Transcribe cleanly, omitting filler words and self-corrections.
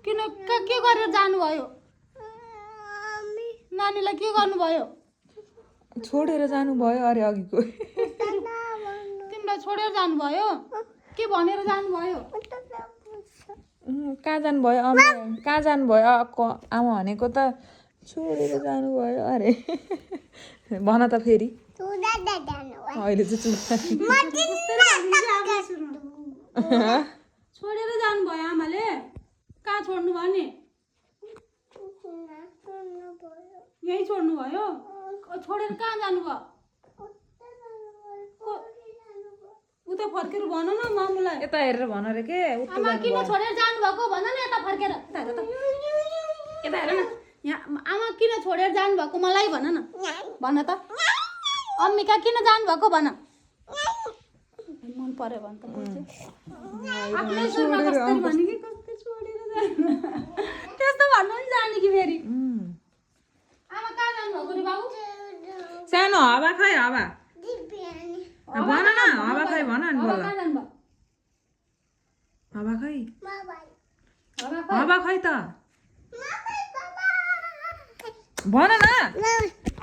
किन के गरेर जानुभयो नानीलाई के गर्नुभयो छोडेर जानुभयो अरे अघिको तिमीलाई छोडेर जानुभयो के भनेर जानुभयो कहाँ जानुभयो आमा कहाँ जानुभयो आमा भनेको त छोडेर जानुभयो अरे भन त फेरि अहिले चाहिँ छोडेर जानुभयो आमाले कहाँ छोड्नु भयो नि यही छोड्नु भयो छोडेर कहाँ जानुभयो उता फर्केर भन न मामुलाई यता हेरेर भन रे के आमा किन छोडेर जानुभएको भन न यता फर्केर यता हेर न यहाँ आमा किन छोडेर जानुभएको मलाई भन न भन त अम्मिका किन जानुभएको भन मन पर्यो भने त आफ्नै छोरा कस्तरी भने कि कस्तै छोडेर जानु त्यस्तो भन्नु नि जाने कि फेरि आमा कहाँ जानुभएको रे बाबु सानो हावा खै हावा भन न हावा खै भन नि बोल कहाँ जानुभयो हावा खै हावा हावा खै त भन न